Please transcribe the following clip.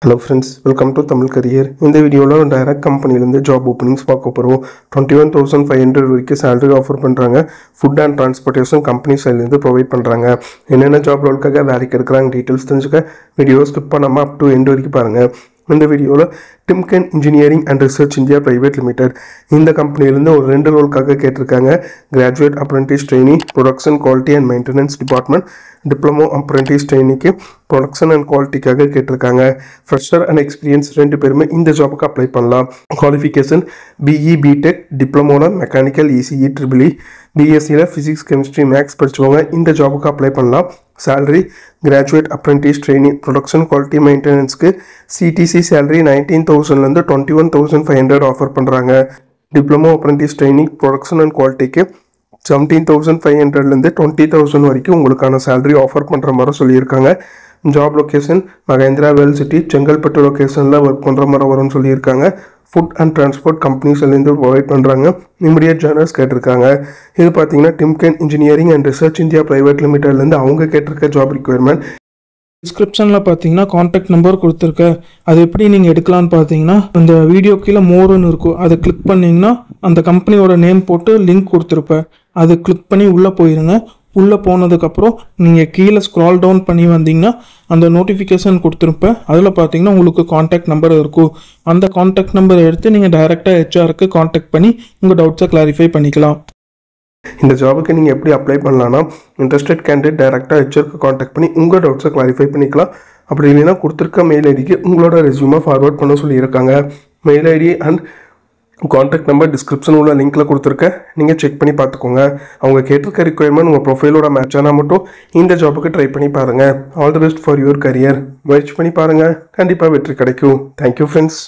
Hello friends, welcome to Tamil Career. In the video, direct company job openings பார்க்க போறோம். 21,500 வரைக்கும் salary offer பண்றாங்க. Food and transportation company side இருந்து provide பண்றாங்க. என்னென்ன job ரோல்க்காக வேலைக்கு எடுக்கறாங்க டீடைல்ஸ் தெரிஞ்சுக்க வீடியோ ஸ்கிப் பண்ணாம up to end வரைக்கும் பாருங்க. இந்த வீடியோல Timken Engineering and Research India Private Limited இந்த கம்பெனில இருந்து ஒரு ரெண்டு ரோல்க்காக கேட்டிருக்காங்க. Graduate Apprentice Trainee, Production Quality and Maintenance Department, Diploma Apprentice Trainee க்கு Production and Quality க்காக கேட்டிருக்காங்க. Fresher and Experience ரெண்டு பேருமே இந்த ஜாபுக்கு அப்ளை பண்ணலாம். Qualification BE BTech, Diploma Mechanical ECE EEE, BSc Physics Chemistry Maths படிச்சவங்க இந்த ஜாபுக்கு அப்ளை பண்ணலாம். Salary Graduate Apprentice Trainee Production Quality Maintenance க்கு CTC salary 19,000 ல இருந்து 21,500 ஆஃபர் பண்றாங்க. Diploma Apprentice Training Production and Quality க்கு 17,500 ல இருந்து 20,000 வரைக்கும் உங்களுக்கான salary ஆஃபர் பண்ற மாதிரி சொல்லியிருக்காங்க. Job location Mahindra Well City Chengalpattu லொகேஷன்ல ஒர்க் பண்ற மாதிரி வரும்னு சொல்லியிருக்காங்க. Food and Transport Companies இருந்து ப்ரொவைட் பண்றாங்க. இமிடியேட் ஜாயினர்ஸ் கேட்டிருக்காங்க. இது பாத்தீங்கன்னா Timken Engineering and Research India Private Limited ல இருந்து அவங்க கேட்டிருக்க ஜாப் ரிக்வயர்மெண்ட். டிஸ்கிரிப்ஷனில் பார்த்தீங்கன்னா காண்டாக்ட் நம்பர் கொடுத்துருக்கேன். அது எப்படி நீங்கள் எடுக்கலான்னு பார்த்தீங்கன்னா அந்த வீடியோ கீழே மோர்னு இருக்கும், அதை கிளிக் பண்ணிங்கன்னா அந்த கம்பெனியோட நேம் போட்டு லிங்க் கொடுத்துருப்பேன். அது கிளிக் பண்ணி உள்ளே போயிருங்க. உள்ளே போனதுக்கப்புறம் நீங்கள் கீழே ஸ்க்ரால் டவுன் பண்ணி வந்தீங்கன்னா அந்த நோட்டிஃபிகேஷன் கொடுத்துருப்பேன். அதில் பார்த்தீங்கன்னா உங்களுக்கு காண்டாக்ட் நம்பர் இருக்கும். அந்த காண்டாக்ட் நம்பரை எடுத்து நீங்கள் டைரெக்டாக ஹெச்ஆருக்கு காண்டாக்ட் பண்ணி உங்கள் டவுட்ஸை கிளாரிஃபை பண்ணிக்கலாம். இந்த ஜாபுக்கு நீங்கள் எப்படி அப்ளை பண்ணலாம்னா இன்ட்ரெஸ்டட் கேண்டிடேட் டைரெக்டாக ஹெச்ஆருக்கு காண்டாக்ட் பண்ணி உங்கள் டவுட்ஸை கிளாரிஃபை பண்ணிக்கலாம். அப்படி இல்லைன்னா கொடுத்துருக்க மெயில் ஐடிக்கு உங்களோட ரெஸ்யூமை ஃபார்வர்ட் பண்ண சொல்லியிருக்காங்க. Mail ID and contact number description உள்ள லிங்க்கில் கொடுத்துருக்கேன். நீங்கள் செக் பண்ணி பார்த்துக்கோங்க. அவங்க கேட்டிருக்க ரிக்வயர்மெண்ட் உங்கள் ப்ரொஃபைலோட மேட்ச் ஆனால் மட்டும் இந்த ஜாபுக்கு ட்ரை பண்ணி பாருங்கள். All the best for your career. முயற்சி பண்ணி பாருங்கள், கண்டிப்பாக வெற்றி கிடைக்கும். Thank you friends.